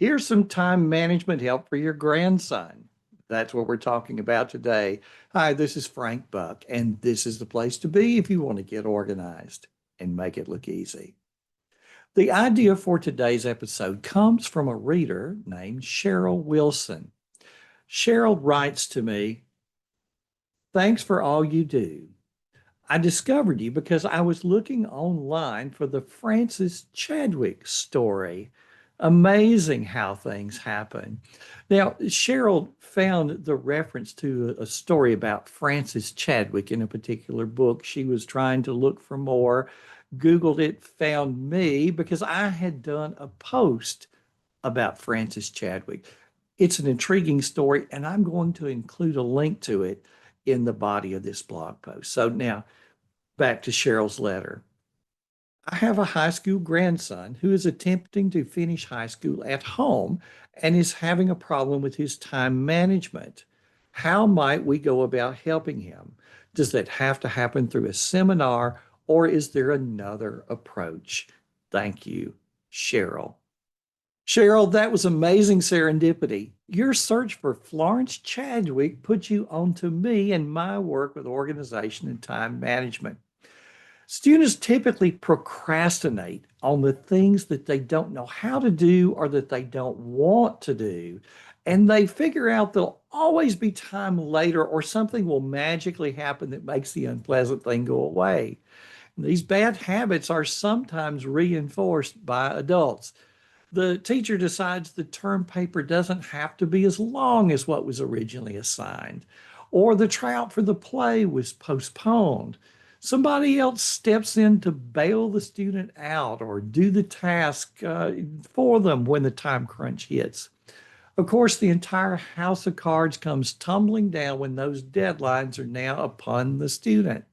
Here's some time management help for your grandson. That's what we're talking about today. Hi, this is Frank Buck, and this is the place to be if you want to get organized and make it look easy. The idea for today's episode comes from a reader named Cheryl Wilson. Cheryl writes to me, "Thanks for all you do. I discovered you because I was looking online for the Francis Chadwick story. Amazing how things happen." Now, Cheryl found the reference to a story about Francis Chadwick in a particular book. She was trying to look for more, Googled it, found me because I had done a post about Francis Chadwick. It's an intriguing story, and I'm going to include a link to it in the body of this blog post. So now, back to Cheryl's letter. I have a high school grandson who is attempting to finish high school at home and is having a problem with his time management. How might we go about helping him? Does that have to happen through a seminar, or is there another approach? Thank you, Cheryl. Cheryl, that was amazing serendipity. Your search for Florence Chadwick put you onto me and my work with organization and time management. Students typically procrastinate on the things that they don't know how to do or that they don't want to do. And they figure out there'll always be time later or something will magically happen that makes the unpleasant thing go away. These bad habits are sometimes reinforced by adults. The teacher decides the term paper doesn't have to be as long as what was originally assigned, or the tryout for the play was postponed. Somebody else steps in to bail the student out or do the task for them when the time crunch hits. Of course, the entire house of cards comes tumbling down when those deadlines are now upon the student.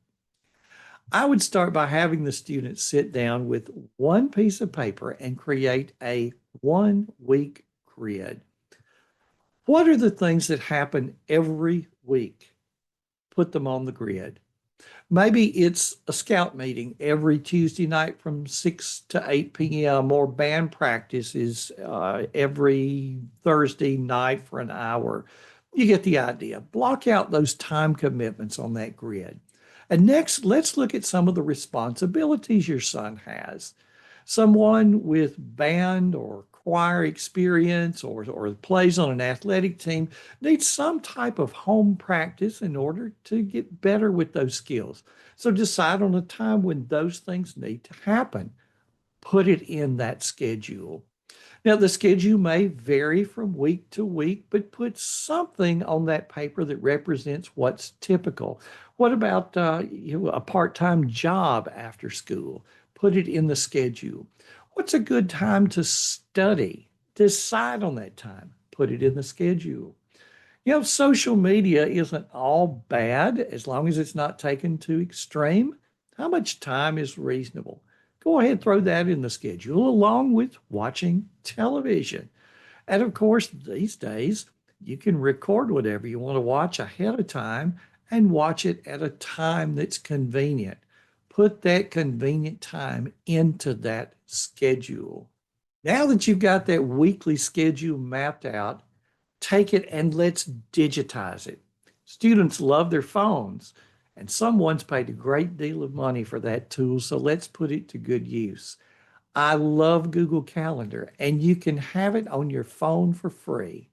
I would start by having the student sit down with one piece of paper and create a 1 week grid. What are the things that happen every week? Put them on the grid. Maybe it's a scout meeting every Tuesday night from 6 to 8 p.m., or band practices every Thursday night for an hour. You get the idea. Block out those time commitments on that grid. And next, let's look at some of the responsibilities your son has. Someone with band or choir experience or plays on an athletic team needs some type of home practice in order to get better with those skills. So decide on a time when those things need to happen. Put it in that schedule. Now, the schedule may vary from week to week, but put something on that paper that represents what's typical. What about a part-time job after school? Put it in the schedule. What's a good time to study? Decide on that time. Put it in the schedule. Social media isn't all bad as long as it's not taken to extreme. How much time is reasonable? Go ahead, throw that in the schedule along with watching television. And of course, these days, you can record whatever you want to watch ahead of time and watch it at a time that's convenient. Put that convenient time into that schedule. Now that you've got that weekly schedule mapped out, take it and let's digitize it. Students love their phones, and someone's paid a great deal of money for that tool, so let's put it to good use. I love Google Calendar, and you can have it on your phone for free.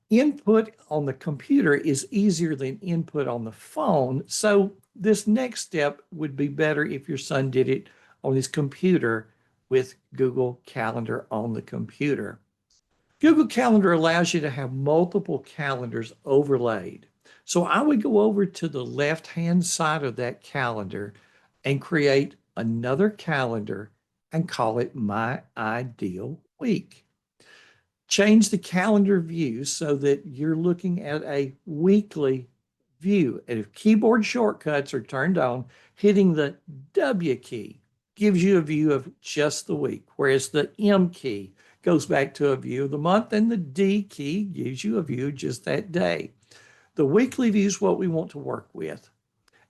Input on the computer is easier than input on the phone, so this next step would be better if your son did it on his computer with Google Calendar on the computer. Google Calendar allows you to have multiple calendars overlaid. So I would go over to the left-hand side of that calendar and create another calendar and call it My Ideal Week. Change the calendar view so that you're looking at a weekly view. And if keyboard shortcuts are turned on, hitting the W key gives you a view of just the week, whereas the M key goes back to a view of the month, and the D key gives you a view just that day. The weekly view is what we want to work with.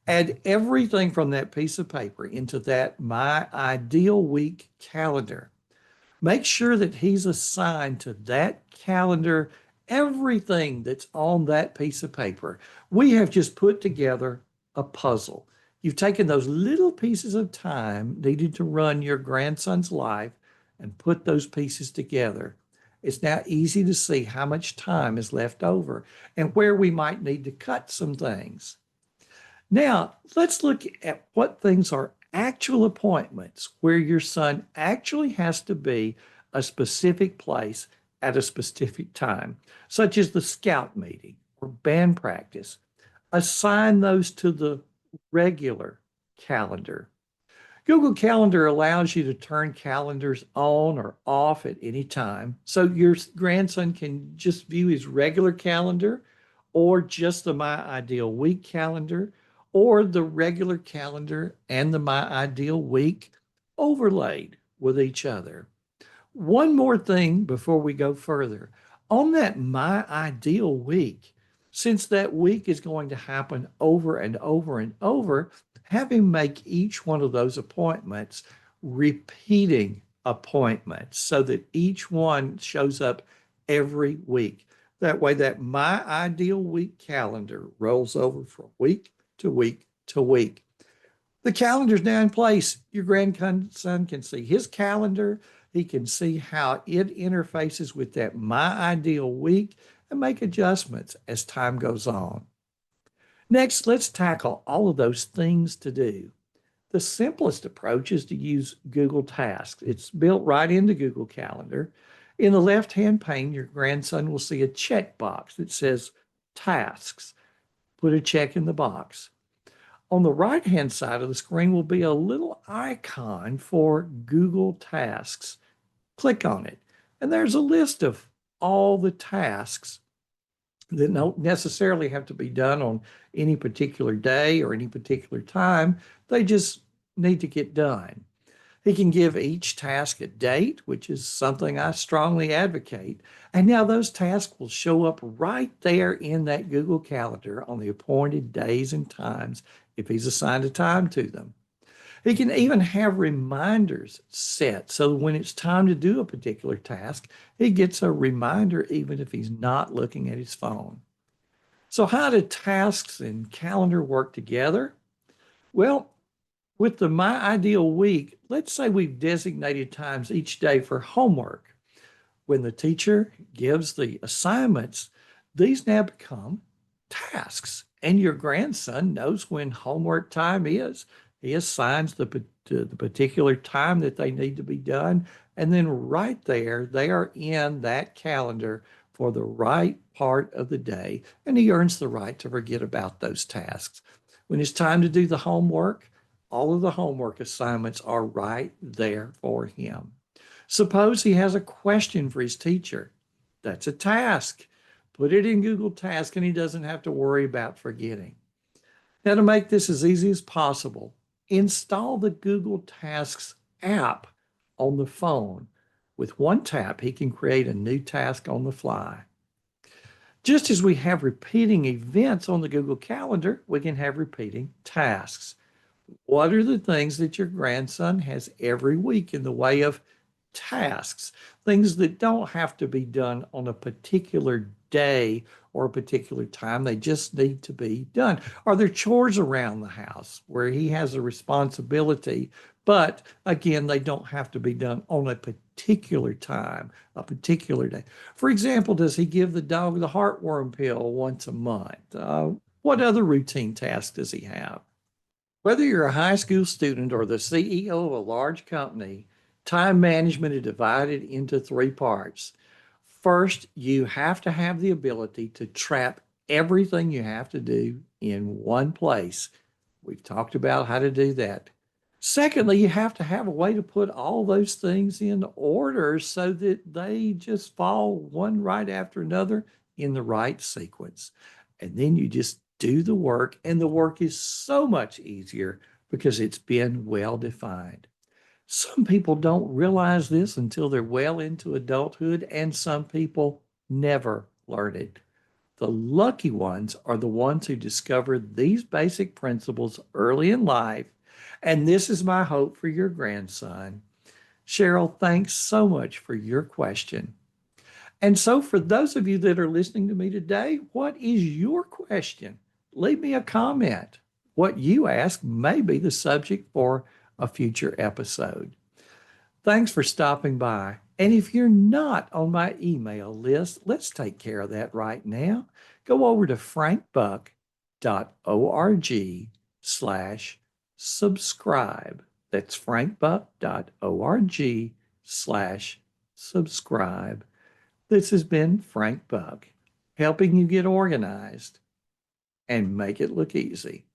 Add everything from that piece of paper into that My Ideal Week calendar. Make sure that he's assigned to that calendar everything that's on that piece of paper. We have just put together a puzzle. You've taken those little pieces of time needed to run your grandson's life and put those pieces together. It's now easy to see how much time is left over and where we might need to cut some things. Now, let's look at what things are actual appointments where your son actually has to be a specific place at a specific time, such as the scout meeting or band practice. Assign those to the regular calendar. Google Calendar allows you to turn calendars on or off at any time. So your grandson can just view his regular calendar or just the My Ideal Week calendar or the regular calendar and the My Ideal Week overlaid with each other. One more thing before we go further. On that My Ideal Week, since that week is going to happen over and over and over, have him make each one of those appointments repeating appointments so that each one shows up every week. That way, that My Ideal Week calendar rolls over from week to week to week. The calendar's now in place. Your grandson can see his calendar. He can see how it interfaces with that My Ideal Week and make adjustments as time goes on. Next, let's tackle all of those things to do. The simplest approach is to use Google Tasks. It's built right into Google Calendar. In the left-hand pane, your grandson will see a checkbox that says Tasks. Put a check in the box. On the right-hand side of the screen will be a little icon for Google Tasks. Click on it, and there's a list of all the tasks that don't necessarily have to be done on any particular day or any particular time. They just need to get done. He can give each task a date, which is something I strongly advocate. And now those tasks will show up right there in that Google Calendar on the appointed days and times if he's assigned a time to them. He can even have reminders set so when it's time to do a particular task, he gets a reminder even if he's not looking at his phone. So, how do tasks and calendar work together? Well, with the My Ideal Week, let's say we've designated times each day for homework. When the teacher gives the assignments, these now become tasks, and your grandson knows when homework time is. He assigns the particular time that they need to be done, and then right there, they are in that calendar for the right part of the day, and he earns the right to forget about those tasks. When it's time to do the homework, all of the homework assignments are right there for him. Suppose he has a question for his teacher. That's a task. Put it in Google Task and he doesn't have to worry about forgetting. Now, to make this as easy as possible, install the Google Tasks app on the phone. With one tap, he can create a new task on the fly. Just as we have repeating events on the Google Calendar, we can have repeating tasks. What are the things that your grandson has every week in the way of tasks? Things that don't have to be done on a particular day or a particular time. They just need to be done. Are there chores around the house where he has a responsibility, but again, they don't have to be done on a particular time, a particular day? For example, does he give the dog the heartworm pill once a month? What other routine tasks does he have? Whether you're a high school student or the CEO of a large company, time management is divided into three parts. First, you have to have the ability to trap everything you have to do in one place. We've talked about how to do that. Secondly, you have to have a way to put all those things in order so that they just fall one right after another in the right sequence. And then you just do the work, and the work is so much easier because it's been well defined. Some people don't realize this until they're well into adulthood, and some people never learn it. The lucky ones are the ones who discover these basic principles early in life. And this is my hope for your grandson. Cheryl, thanks so much for your question. And so, for those of you that are listening to me today, what is your question? Leave me a comment. What you ask may be the subject for a future episode. Thanks for stopping by. And if you're not on my email list, let's take care of that right now. Go over to frankbuck.org/subscribe. That's frankbuck.org/subscribe. This has been Frank Buck, helping you get organized and make it look easy.